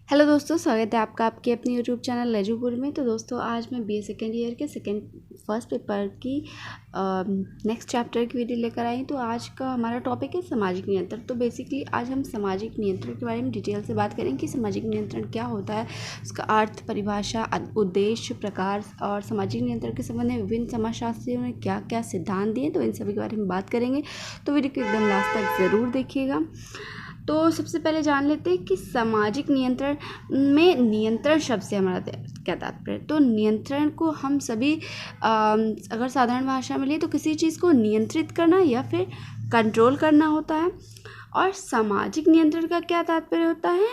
Hello दोस्तों, स्वागत है आपका आपके अपने यूट्यूब चैनल लेजूपुर में। तो दोस्तों, आज मैं बीए सेकेंड ईयर के फर्स्ट पेपर की नेक्स्ट चैप्टर की वीडियो लेकर आई। तो आज का हमारा टॉपिक है सामाजिक नियंत्रण। तो बेसिकली आज हम सामाजिक नियंत्रण के बारे में डिटेल से बात करेंगे कि सामाजिक नियंत्रण क्या होता है, उसका अर्थ, परिभाषा, उद्देश्य, प्रकार और सामाजिक नियंत्रण के संबंध में विभिन्न समाजशास्त्रियों ने क्या क्या सिद्धांत दिए, तो इन सभी के बारे में बात करेंगे। तो वीडियो को एकदम लास्ट तक ज़रूर देखिएगा। तो सबसे पहले जान लेते हैं कि सामाजिक नियंत्रण में नियंत्रण शब्द से हमारा क्या तात्पर्य है। तो नियंत्रण को हम सभी अगर साधारण भाषा में लिए तो किसी चीज़ को नियंत्रित करना या फिर कंट्रोल करना होता है। और सामाजिक नियंत्रण का क्या तात्पर्य होता है,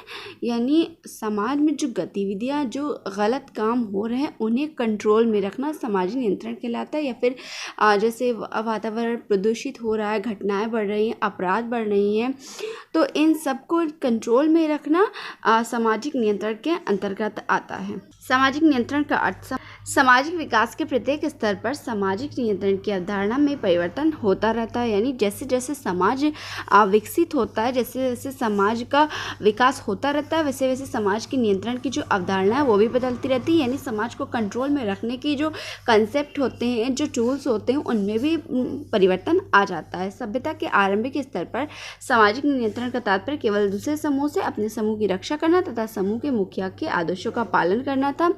यानी समाज में जो गतिविधियां, जो गलत काम हो रहे हैं उन्हें कंट्रोल में रखना सामाजिक नियंत्रण कहलाता है। या फिर जैसे वातावरण प्रदूषित हो रहा है, घटनाएं बढ़ रही हैं, अपराध बढ़ रही हैं, तो इन सबको कंट्रोल में रखना सामाजिक नियंत्रण के अंतर्गत आता है। सामाजिक नियंत्रण का अर्थ सामाजिक विकास के प्रत्येक स्तर पर सामाजिक नियंत्रण की अवधारणा में परिवर्तन होता रहता है। यानी जैसे जैसे समाज विकसित होता है, जैसे जैसे समाज का विकास होता रहता है, वैसे वैसे समाज की नियंत्रण की जो अवधारणा है वो भी बदलती रहती है। यानी समाज को कंट्रोल में रखने की जो कंसेप्ट होते हैं, जो टूल्स होते हैं, उनमें भी परिवर्तन आ जाता है। सभ्यता के आरंभिक स्तर पर सामाजिक नियंत्रण का तात्पर्य केवल दूसरे समूह से अपने समूह की रक्षा करना तथा समूह के मुखिया के आदेशों का पालन करना था।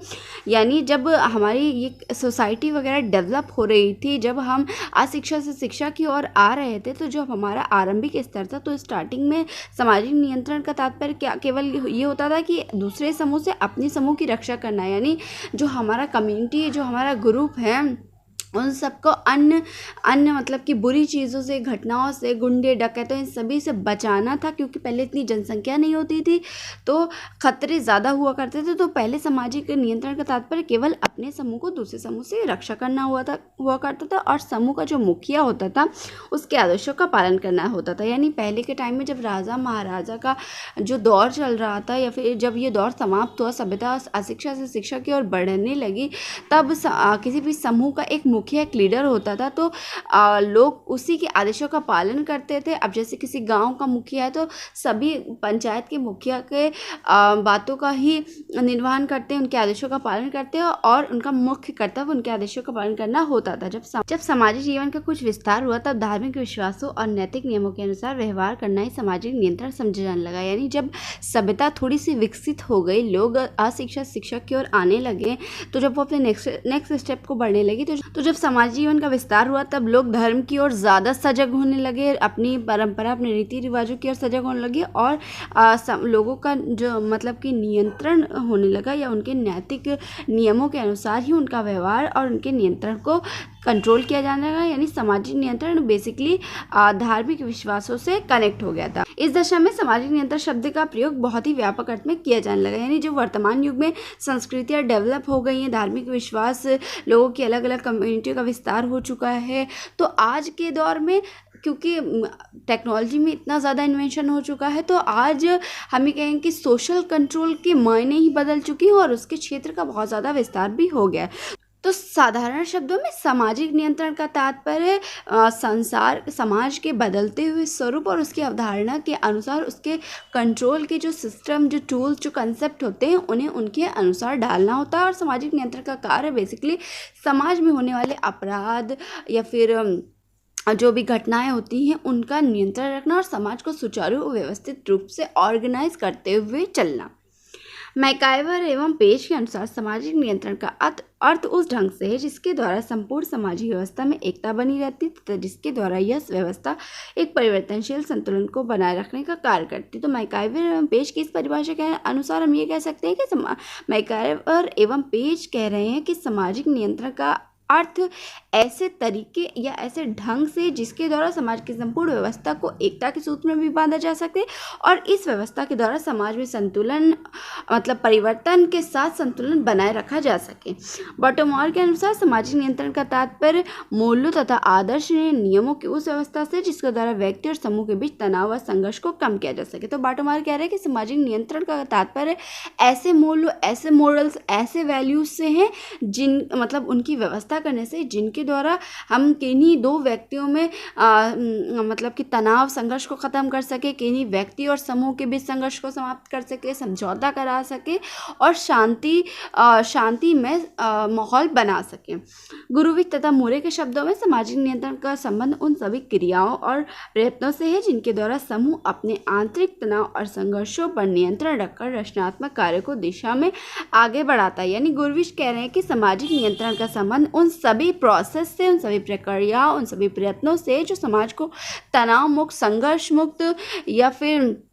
यानी जब हमारी ये सोसाइटी वगैरह डेवलप हो रही थी, जब हम अशिक्षा से शिक्षा की ओर आ रहे थे, तो जो हमारा आरंभिक स्तर था, तो स्टार्टिंग में सामाजिक नियंत्रण का तात्पर्य क्या केवल ये होता था कि दूसरे समूह से अपने समूह की रक्षा करना। यानी जो हमारा कम्युनिटी, जो हमारा ग्रुप है, उन सबको अन्य मतलब कि बुरी चीज़ों से, घटनाओं से, गुंडे डकैतों, इन सभी से बचाना था। क्योंकि पहले इतनी जनसंख्या नहीं होती थी तो खतरे ज़्यादा हुआ करते थे। तो पहले सामाजिक नियंत्रण का तात्पर्य केवल अपने समूह को दूसरे समूह से रक्षा करना हुआ करता था, और समूह का जो मुखिया होता था उसके आदेशों का पालन करना होता था। यानी पहले के टाइम में जब राजा महाराजा का जो दौर चल रहा था, या फिर जब ये दौर समाप्त हुआ, सभ्यता अशिक्षा से शिक्षा की ओर बढ़ने लगी, तब किसी भी समूह का एक मुखिया, एक लीडर होता था, तो लोग उसी के आदेशों का पालन करते थे। अब जैसे किसी गांव का मुखिया है तो सभी पंचायत के मुखिया के बातों का ही निर्वहन करते हैं, उनके आदेशों का पालन करते हैं, और उनका मुख्य कर्तव्य उनके आदेशों का पालन करना होता था। जब सामाजिक जीवन का कुछ विस्तार हुआ, तब धार्मिक विश्वासों और नैतिक नियमों के अनुसार व्यवहार करना ही सामाजिक नियंत्रण समझा जाने लगा। यानी जब सभ्यता थोड़ी सी विकसित हो गई, लोग अशिक्षा शिक्षा की ओर आने लगे, तो जब वो अपने नेक्स्ट स्टेप को बढ़ने लगी, तो जब समाज जीवन का विस्तार हुआ, तब लोग धर्म की ओर ज़्यादा सजग होने लगे, अपनी परंपरा, अपने रीति रिवाजों की ओर सजग होने लगे, और लोगों का जो मतलब कि नियंत्रण होने लगा, या उनके नैतिक नियमों के अनुसार ही उनका व्यवहार और उनके नियंत्रण को कंट्रोल किया जाने लगा। यानी सामाजिक नियंत्रण बेसिकली धार्मिक विश्वासों से कनेक्ट हो गया था। इस दशा में सामाजिक नियंत्रण शब्द का प्रयोग बहुत ही व्यापक अर्थ में किया जाने लगा। यानी जो वर्तमान युग में संस्कृतियाँ डेवलप हो गई हैं, धार्मिक विश्वास, लोगों की अलग अलग कम्युनिटी का विस्तार हो चुका है, तो आज के दौर में क्योंकि टेक्नोलॉजी में इतना ज़्यादा इन्वेंशन हो चुका है, तो आज हमें कहें कि सोशल कंट्रोल के मायने ही बदल चुकी है, और उसके क्षेत्र का बहुत ज़्यादा विस्तार भी हो गया है। तो साधारण शब्दों में सामाजिक नियंत्रण का तात्पर्य समाज के बदलते हुए स्वरूप और उसकी अवधारणा के अनुसार उसके कंट्रोल के जो सिस्टम, जो टूल्स, जो कंसेप्ट होते हैं, उन्हें उनके अनुसार डालना होता है। और सामाजिक नियंत्रण का कार्य बेसिकली समाज में होने वाले अपराध या फिर जो भी घटनाएं होती हैं उनका नियंत्रण रखना, और समाज को सुचारू व्यवस्थित रूप से ऑर्गेनाइज करते हुए चलना। मैकाइवर एवं पेज के अनुसार सामाजिक नियंत्रण का अर्थ उस ढंग से है जिसके द्वारा संपूर्ण सामाजिक व्यवस्था में एकता बनी रहती तथा जिसके द्वारा यह व्यवस्था एक परिवर्तनशील संतुलन को बनाए रखने का कार्य करती। तो मैकाइवर एवं पेज की इस परिभाषा के अनुसार हम ये कह सकते हैं कि मैकाइवर एवं पेज कह रहे हैं कि सामाजिक नियंत्रण का अर्थ ऐसे तरीके या ऐसे ढंग से जिसके द्वारा समाज की संपूर्ण व्यवस्था को एकता के सूत्र में भी बांधा जा सके, और इस व्यवस्था के द्वारा समाज में संतुलन मतलब परिवर्तन के साथ संतुलन बनाए रखा जा सके। बॉटमॉर के अनुसार सामाजिक नियंत्रण का तात्पर्य मूल्यों तथा आदर्श नियमों की उस व्यवस्था से जिसके द्वारा व्यक्ति और समूह के बीच तनाव व संघर्ष को कम किया जा सके। तो बॉटमॉर कह रहे हैं कि सामाजिक नियंत्रण का तात्पर्य ऐसे मूल्य, ऐसे मॉडल्स, ऐसे वैल्यूज से हैं जिन मतलब उनकी व्यवस्था समझौता करने से, जिनके द्वारा हम किन्हीं दो व्यक्तियों में मतलब कि तनाव संघर्ष को ख़त्म कर सके, किन्हीं व्यक्ति और समूह के बीच संघर्ष को समाप्त कर सके, समझौता करा सके और शांति में माहौल बना सके। गुरुविक तथा मोरे के शब्दों में सामाजिक नियंत्रण का संबंध उन सभी क्रियाओं और प्रयत्नों से है जिनके द्वारा समूह अपने आंतरिक तनाव और संघर्षों पर नियंत्रण रखकर रचनात्मक कार्य को दिशा में आगे बढ़ाता है। यानी गुरुविक कह रहे हैं कि सामाजिक नियंत्रण का संबंध उन सभी प्रोसेस से, उन सभी प्रक्रियाओं, उन सभी प्रयत्नों से जो समाज को तनाव मुक्त, संघर्ष मुक्त या फिर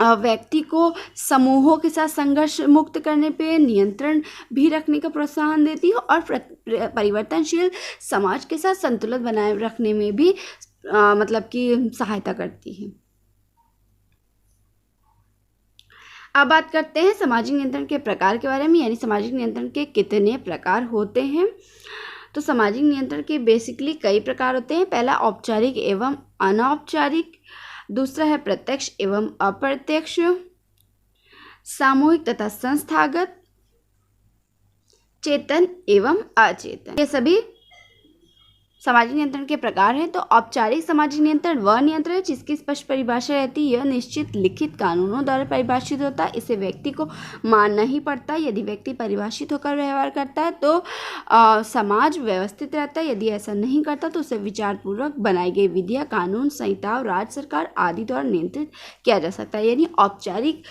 व्यक्ति को समूहों के साथ संघर्ष मुक्त करने पे नियंत्रण भी रखने का प्रोत्साहन देती है और परिवर्तनशील समाज के साथ संतुलन बनाए रखने में भी मतलब कि सहायता करती है। अब बात करते हैं सामाजिक नियंत्रण के प्रकार के बारे में, यानी सामाजिक नियंत्रण के कितने प्रकार होते हैं। तो सामाजिक नियंत्रण के बेसिकली कई प्रकार होते हैं। पहला औपचारिक एवं अनौपचारिक, दूसरा है प्रत्यक्ष एवं अप्रत्यक्ष, सामूहिक तथा संस्थागत, चेतन एवं अचेतन। ये सभी सामाजिक नियंत्रण के प्रकार हैं। तो औपचारिक सामाजिक नियंत्रण वह नियंत्रण है जिसकी स्पष्ट परिभाषा रहती है। यह निश्चित लिखित कानूनों द्वारा परिभाषित होता है। इसे व्यक्ति को मानना ही पड़ता है। यदि व्यक्ति परिभाषित होकर व्यवहार करता है तो समाज व्यवस्थित रहता है। यदि ऐसा नहीं करता तो उसे विचारपूर्वक बनाई गई विधियाँ, कानून, संहिता, राज्य सरकार आदि द्वारा नियंत्रित किया जा सकता है। यानी औपचारिक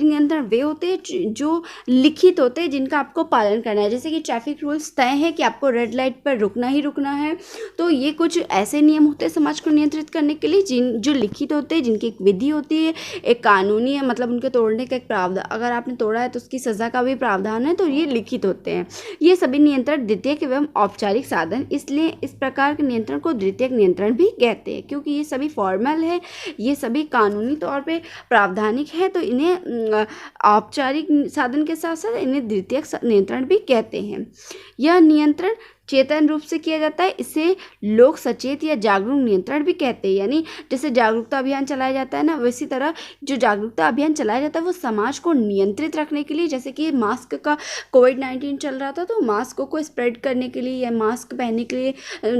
नियंत्रण वे होते हैं जो लिखित होते हैं, जिनका आपको पालन करना है। जैसे कि ट्रैफिक रूल्स तय है कि आपको रेड लाइट पर रुकना ही रुकना है। तो ये कुछ ऐसे नियम होते हैं समाज को नियंत्रित करने के लिए जो लिखित होते हैं, जिनकी एक विधि होती है, एक कानूनी है, मतलब उनके तोड़ने का एक प्रावधान, अगर आपने तोड़ा है तो उसकी सज़ा का भी प्रावधान है। तो ये लिखित होते हैं। ये सभी नियंत्रण द्वितीयक एवं औपचारिक साधन, इसलिए इस प्रकार के नियंत्रण को द्वितीयक नियंत्रण भी कहते हैं, क्योंकि ये सभी फॉर्मल है, ये सभी कानूनी तौर पर प्रावधानिक है। तो इन्हें औपचारिक साधन के साथ साथ इन्हें द्वितीयक नियंत्रण भी कहते हैं। यह नियंत्रण चेतन रूप से किया जाता है। इसे लोक सचेत या जागरूक नियंत्रण भी कहते हैं। यानी जैसे जागरूकता अभियान चलाया जाता है ना, वैसी तरह जो जागरूकता अभियान चलाया जाता है वो समाज को नियंत्रित रखने के लिए, जैसे कि मास्क का कोविड-19 चल रहा था तो मास्क को स्प्रेड करने के लिए या मास्क पहनने के लिए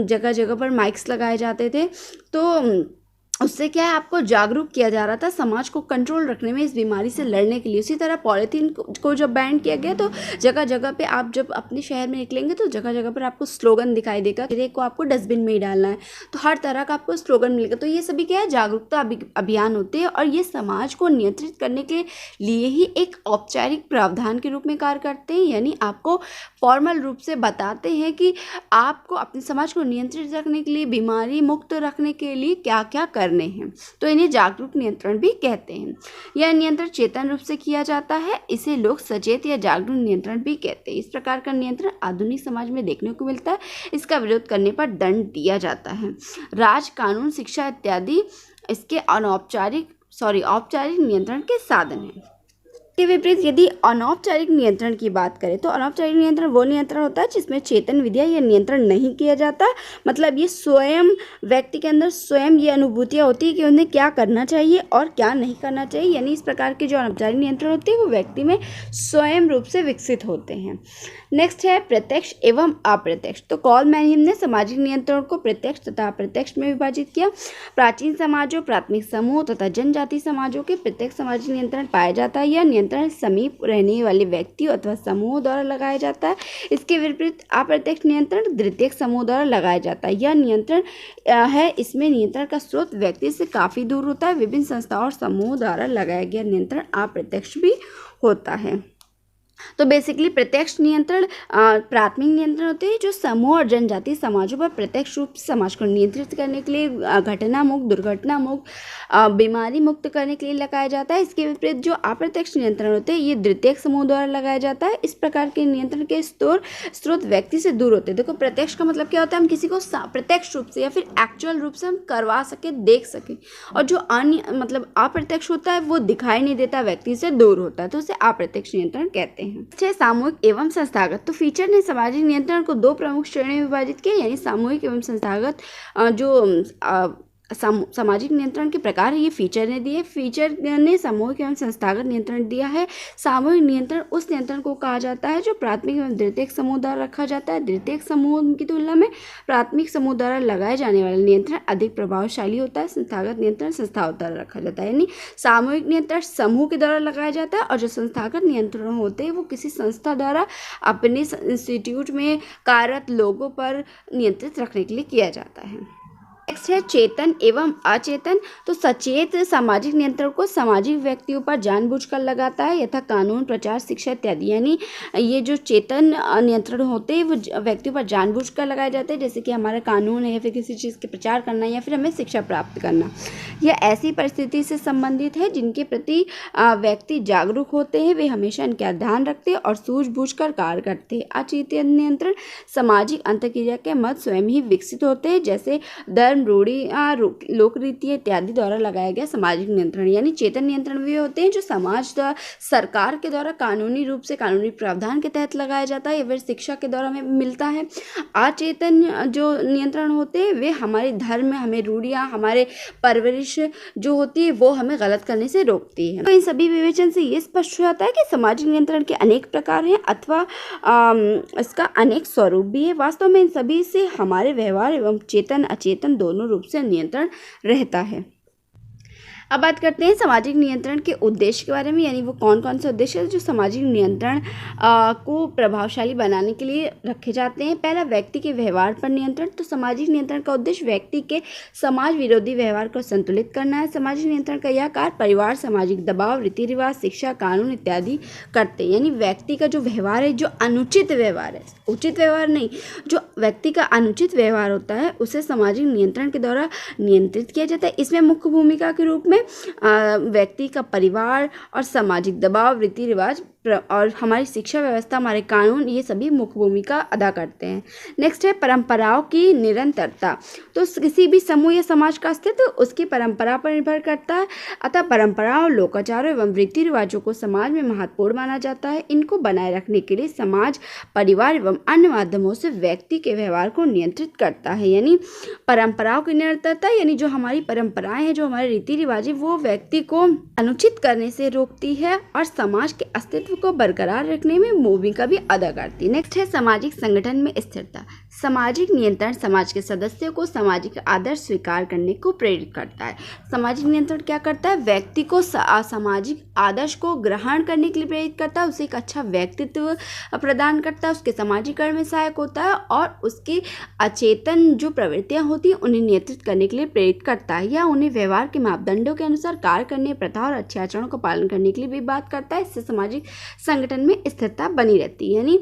जगह जगह पर माइक्स लगाए जाते थे। तो उससे क्या है, आपको जागरूक किया जा रहा था समाज को कंट्रोल रखने में, इस बीमारी से लड़ने के लिए। उसी तरह पॉलीथीन को जब बैन किया गया तो जगह जगह पे आप जब अपने शहर में निकलेंगे तो जगह जगह पर आपको स्लोगन दिखाई देगा, कचरे को आपको डस्टबिन में ही डालना है। तो हर तरह का आपको स्लोगन मिलेगा। तो ये सभी क्या है, जागरूकता अभियान होते हैं और ये समाज को नियंत्रित करने के लिए ही एक औपचारिक प्रावधान के रूप में कार्य करते हैं। यानी आपको फॉर्मल रूप से बताते हैं कि आपको अपने समाज को नियंत्रित रखने के लिए, बीमारी मुक्त रखने के लिए क्या क्या करने हैं। तो इन्हें जागरूक नियंत्रण भी कहते हैं। यह नियंत्रण चेतन रूप से किया जाता है। इसे लोग सचेत या जागरूक नियंत्रण भी कहते हैं। इस प्रकार का नियंत्रण आधुनिक समाज में देखने को मिलता है। इसका विरोध करने पर दंड दिया जाता है। राज, कानून, शिक्षा इत्यादि इसके औपचारिक नियंत्रण के साधन हैं। के विपरीत यदि अनौपचारिक नियंत्रण की बात करें तो अनौपचारिक नियंत्रण वो नियंत्रण होता है जिसमें चेतन विधियां या नियंत्रण नहीं किया जाता। मतलब ये स्वयं व्यक्ति के अंदर स्वयं ये अनुभूतियाँ होती है कि उन्हें क्या करना चाहिए और क्या नहीं करना चाहिए। यानी इस प्रकार के जो अनौपचारिक नियंत्रण होते हैं वो व्यक्ति में स्वयं रूप से विकसित होते हैं। नेक्स्ट है प्रत्यक्ष एवं अप्रत्यक्ष। तो कॉलमैन ने सामाजिक नियंत्रण को प्रत्यक्ष तथा अप्रत्यक्ष में विभाजित किया। प्राचीन समाजों, प्राथमिक समूह तथा जनजाति समाजों के प्रत्यक्ष सामाजिक नियंत्रण पाया जाता है। यह नियंत्रण समीप रहने वाले व्यक्तियों अथवा समूह द्वारा लगाया जाता है। इसके विपरीत अप्रत्यक्ष नियंत्रण द्वितीयक समूह द्वारा लगाया जाता है। यह नियंत्रण है, इसमें नियंत्रण का स्रोत व्यक्ति से काफ़ी दूर होता है। विभिन्न संस्थाओं और समूह द्वारा लगाया गया नियंत्रण अप्रत्यक्ष भी होता है। तो बेसिकली प्रत्यक्ष नियंत्रण प्राथमिक नियंत्रण होते हैं जो समूह और जनजातीय समाजों पर प्रत्यक्ष रूप से समाज को नियंत्रित करने के लिए, घटना मुक्त, दुर्घटना मुक्त, बीमारी मुक्त करने के लिए लगाया जाता है। इसके विपरीत जो अप्रत्यक्ष नियंत्रण होते हैं ये द्वितीयक समूह द्वारा लगाया जाता है। इस प्रकार के नियंत्रण के स्रोत व्यक्ति से दूर होते हैं। देखो प्रत्यक्ष का मतलब क्या होता है, हम किसी को प्रत्यक्ष रूप से या फिर एक्चुअल रूप से हम करवा सके, देख सके। और जो अन्य मतलब अप्रत्यक्ष होता है वो दिखाई नहीं देता, व्यक्ति से दूर होता है, तो उसे अप्रत्यक्ष नियंत्रण कहते हैं। सामूहिक एवं संस्थागत। तो फीचर ने सामाजिक नियंत्रण को दो प्रमुख श्रेणियों में विभाजित किया, यानी सामूहिक एवं संस्थागत। जो सामाजिक नियंत्रण के प्रकार ये फीचर ने दिए। फीचर ने सामूहिक एवं संस्थागत नियंत्रण दिया है। सामूहिक नियंत्रण उस नियंत्रण को कहा जाता है जो प्राथमिक एवं द्वितीयक समूह द्वारा रखा जाता है। द्वितीयक समूह की तुलना में प्राथमिक समूह द्वारा लगाए जाने वाला नियंत्रण अधिक प्रभावशाली होता है। संस्थागत नियंत्रण संस्थाओं द्वारा रखा जाता है, यानी सामूहिक नियंत्रण समूह के द्वारा लगाया जाता है और जो संस्थागत नियंत्रण होते हैं वो किसी संस्था द्वारा अपने इंस्टीट्यूट में कार्यरत लोगों पर नियंत्रित रखने के लिए किया जाता है। नेक्स्ट है चेतन एवं अचेतन। तो सचेत सामाजिक नियंत्रण को सामाजिक व्यक्तियों पर जानबूझकर लगाता है, यथा कानून, प्रचार, शिक्षा इत्यादि। यानी ये जो चेतन नियंत्रण होते हैं वो व्यक्तियों पर जानबूझकर लगाए जाते हैं, जैसे कि हमारा कानून है या फिर किसी चीज़ के प्रचार करना या फिर हमें शिक्षा प्राप्त करना। यह ऐसी परिस्थिति से संबंधित है जिनके प्रति व्यक्ति जागरूक होते हैं, वे हमेशा इनका ध्यान रखते हैं और सूझबूझकर कार्य करते हैं। अचेतन नियंत्रण सामाजिक अंतःक्रिया के मत स्वयं ही विकसित होते हैं, जैसे धर्म, रूढ़ी, लोक रीति इत्यादि द्वारा लगाया गया सामाजिक नियंत्रण। यानी चेतन नियंत्रण वे होते हैं जो समाज द्वारा, सरकार के द्वारा कानूनी रूप से कानूनी प्रावधान के तहत लगाया जाता है या फिर शिक्षा के द्वारा हमें मिलता है। अचेतन जो नियंत्रण होते हैं वे हमारे धर्म, हमें रूढ़ियाँ, हमारे परवरिश जो होती है वो हमें गलत करने से रोकती है। तो इन सभी विवेचन से ये स्पष्ट हो जाता है कि सामाजिक नियंत्रण के अनेक प्रकार हैं अथवा इसका अनेक स्वरूप भी है। वास्तव में इन सभी से हमारे व्यवहार एवं चेतन अचेतन दोनों रूप से नियंत्रण रहता है। अब बात करते हैं सामाजिक नियंत्रण के उद्देश्य के बारे में, यानी वो कौन कौन से उद्देश्य हैं जो सामाजिक नियंत्रण को प्रभावशाली बनाने के लिए रखे जाते हैं। पहला, व्यक्ति के व्यवहार पर नियंत्रण। तो सामाजिक नियंत्रण का उद्देश्य व्यक्ति के समाज विरोधी व्यवहार को संतुलित करना है। सामाजिक नियंत्रण का यह कार्य परिवार, सामाजिक दबाव, रीति रिवाज, शिक्षा, कानून इत्यादि करते हैं। यानी व्यक्ति का जो व्यवहार है, जो अनुचित व्यवहार है, उचित व्यवहार नहीं, जो व्यक्ति का अनुचित व्यवहार होता है उसे सामाजिक नियंत्रण के द्वारा नियंत्रित किया जाता है। इसमें मुख्य भूमिका के रूप में व्यक्ति का परिवार और सामाजिक दबाव, रीति रिवाज और हमारी शिक्षा व्यवस्था, हमारे कानून, ये सभी मुख्य भूमिका अदा करते हैं। नेक्स्ट है परंपराओं की निरंतरता। तो किसी भी समूह या समाज का अस्तित्व उसकी परंपरा पर निर्भर करता है, अतः परंपराओं, लोकाचारों एवं रीति रिवाजों को समाज में महत्वपूर्ण माना जाता है। इनको बनाए रखने के लिए समाज, परिवार एवं अन्य माध्यमों से व्यक्ति के व्यवहार को नियंत्रित करता है। यानी परंपराओं की निरंतरता, यानी जो हमारी परंपराएं हैं, जो हमारे रीति रिवाज है, वो व्यक्ति को अनुचित करने से रोकती है और समाज के अस्तित्व को बरकरार रखने में भूमिका भी अदा करती है। नेक्स्ट है सामाजिक संगठन में स्थिरता। सामाजिक नियंत्रण समाज के सदस्यों को सामाजिक आदर्श स्वीकार करने को प्रेरित करता है। सामाजिक नियंत्रण क्या करता है? व्यक्ति को सामाजिक आदर्श को ग्रहण करने के लिए प्रेरित करता है, उसे एक अच्छा व्यक्तित्व प्रदान करता है, उसके सामाजिकरण में सहायक होता है और उसकी अचेतन जो प्रवृत्तियां होती हैं उन्हें नियंत्रित करने के लिए प्रेरित करता है, या उन्हें व्यवहार के मापदंडों के अनुसार कार्य करने, प्रथा और अच्छे आचरणों का पालन करने के लिए भी बात करता है। इससे सामाजिक संगठन में स्थिरता बनी रहती है। यानी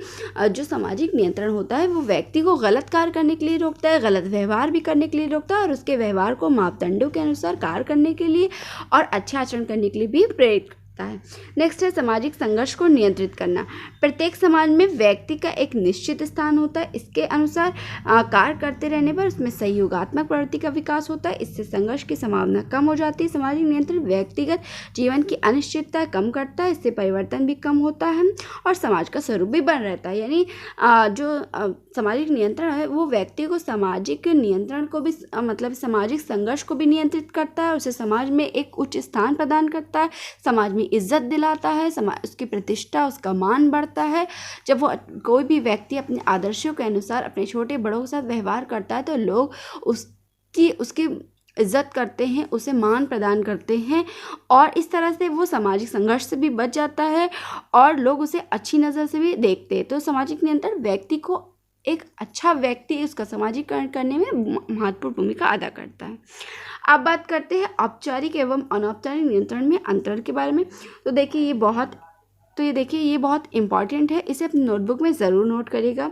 जो सामाजिक नियंत्रण होता है वो व्यक्ति को गलत कार्य करने के लिए रोकता है, गलत व्यवहार भी करने के लिए रोकता है और उसके व्यवहार को मापदंडों के अनुसार कार्य करने के लिए और अच्छे आचरण करने के लिए भी प्रेरित है। नेक्स्ट है सामाजिक संघर्ष को नियंत्रित करना। प्रत्येक समाज में व्यक्ति का एक निश्चित स्थान होता है, इसके अनुसार कार्य करते रहने पर उसमें सहयोगात्मक प्रवृत्ति का विकास होता है, इससे संघर्ष की संभावना कम हो जाती है। सामाजिक नियंत्रण व्यक्तिगत जीवन की अनिश्चितता कम करता है, इससे परिवर्तन भी कम होता है और समाज का स्वरूप भी बन रहता है। यानी जो सामाजिक नियंत्रण है वो व्यक्ति को सामाजिक नियंत्रण को भी मतलब सामाजिक संघर्ष को भी नियंत्रित करता है, उसे समाज में एक उच्च स्थान प्रदान करता है, समाज में इज्जत दिलाता है, समाज उसकी प्रतिष्ठा, उसका मान बढ़ता है। जब वो कोई भी व्यक्ति अपने आदर्शों के अनुसार अपने छोटे बड़ों के साथ व्यवहार करता है तो लोग उसकी इज्जत करते हैं, उसे मान प्रदान करते हैं और इस तरह से वो सामाजिक संघर्ष से भी बच जाता है और लोग उसे अच्छी नज़र से भी देखते हैं। तो सामाजिक नियंत्रण व्यक्ति को एक अच्छा व्यक्ति उसका सामाजिकरण करने में महत्वपूर्ण भूमिका अदा करता है। अब बात करते हैं औपचारिक एवं अनौपचारिक नियंत्रण में अंतर के बारे में। तो देखिए ये बहुत इंपॉर्टेंट है, इसे अपनी नोटबुक में ज़रूर नोट करिएगा।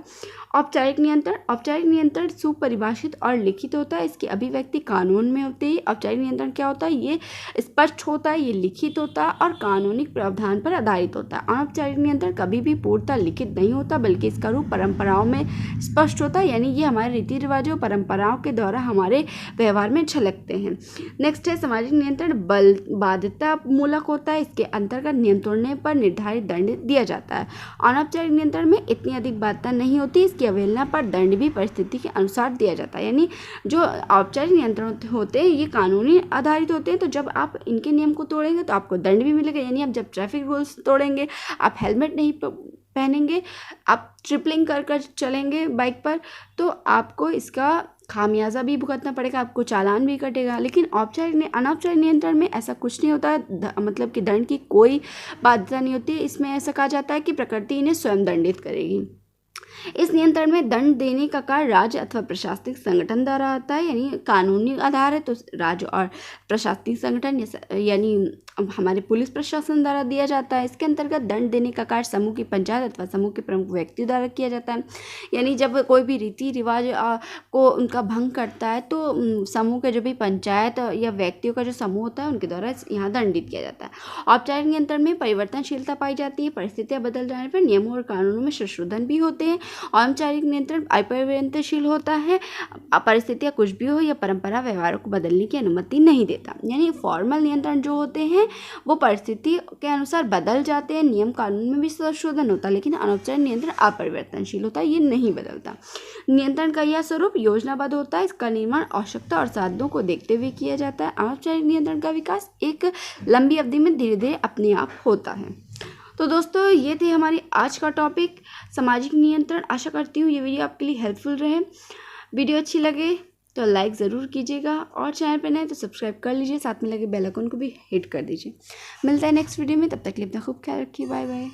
औपचारिक नियंत्रण सुपरिभाषित और लिखित होता है, इसकी अभिव्यक्ति कानून में होती है। औपचारिक नियंत्रण क्या होता है? ये स्पष्ट होता है, ये लिखित होता है और कानूनी प्रावधान पर आधारित होता है। अनौपचारिक नियंत्रण कभी भी पूर्णतः लिखित नहीं होता बल्कि इसका रूप परंपराओं में स्पष्ट होता है, यानी ये हमारे रीति रिवाजों परंपराओं के द्वारा हमारे व्यवहार में झलकते हैं। नेक्स्ट है सामाजिक नियंत्रण बाध्यता मूलक होता है, इसके अंतर्गत नियम तोड़ने पर निर्धारित अनिवार्य दंड दिया जाता है। अनौपचारिक नियंत्रण में इतनी अधिक बाध्यता नहीं होती, इसकी अवहेलना पर दंड भी परिस्थिति के अनुसार दिया जाता है। यानी जो औपचारिक नियंत्रण होते हैं ये कानूनी आधारित होते हैं, तो जब आप इनके नियम को तोड़ेंगे तो आपको दंड भी मिलेगा। यानी आप जब ट्रैफिक रूल्स तोड़ेंगे, आप हेलमेट नहीं पहनेंगे, आप ट्रिपलिंग कर कर चलेंगे बाइक पर, तो आपको इसका खामियाजा भी भुगतना पड़ेगा, आपको चालान भी कटेगा। लेकिन अनौपचारिक नियंत्रण में ऐसा कुछ नहीं होता, मतलब कि दंड की कोई बाध्यता नहीं होती। इसमें ऐसा कहा जाता है कि प्रकृति इन्हें स्वयं दंडित करेगी। इस नियंत्रण में दंड देने का कार्य राज्य अथवा प्रशासनिक संगठन द्वारा आता है। यानी कानूनी आधार है तो राज्य और प्रशासनिक संगठन यानी हमारे पुलिस प्रशासन द्वारा दिया जाता है। इसके अंतर्गत दंड देने का कार्य समूह की पंचायत अथवा समूह के प्रमुख व्यक्ति द्वारा किया जाता है। यानी जब कोई भी रीति रिवाज को उनका भंग करता है तो समूह के जो भी पंचायत या व्यक्तियों का जो समूह होता है उनके द्वारा यहाँ दंडित किया जाता है। औपचारिक नियंत्रण में परिवर्तनशीलता पाई जाती है, परिस्थितियाँ बदल जाने पर नियमों और कानूनों में संशोधन भी होते हैं। औपचारिक नियंत्रण अपरिवर्तनशील होता है, परिस्थितियाँ कुछ भी हो या परंपरा व्यवहारों को बदलने की अनुमति नहीं देता। यानी फॉर्मल नियंत्रण जो होते हैं वो परिस्थिति के अनुसार बदल जाते हैं, नियम कानून में भी संशोधन होता है, लेकिन अनौपचारिक नियंत्रण अपरिवर्तनशील होता है, ये नहीं बदलता। नियंत्रण का यह स्वरूप योजनाबद्ध होता है, इसका निर्माण आवश्यकता और साधनों को देखते हुए किया जाता है। अनौपचारिक नियंत्रण का विकास एक लंबी अवधि में धीरे धीरे अपने आप होता है। तो दोस्तों ये थे हमारी आज का टॉपिक सामाजिक नियंत्रण। आशा करती हूँ ये वीडियो आपके लिए हेल्पफुल रहे। वीडियो अच्छी लगे तो लाइक ज़रूर कीजिएगा और चैनल पर नए तो सब्सक्राइब कर लीजिए, साथ में लगे बेल आइकन को भी हिट कर दीजिए। मिलता है नेक्स्ट वीडियो में, तब तक के लिए अपना खूब ख्याल रखिए। Bye bye.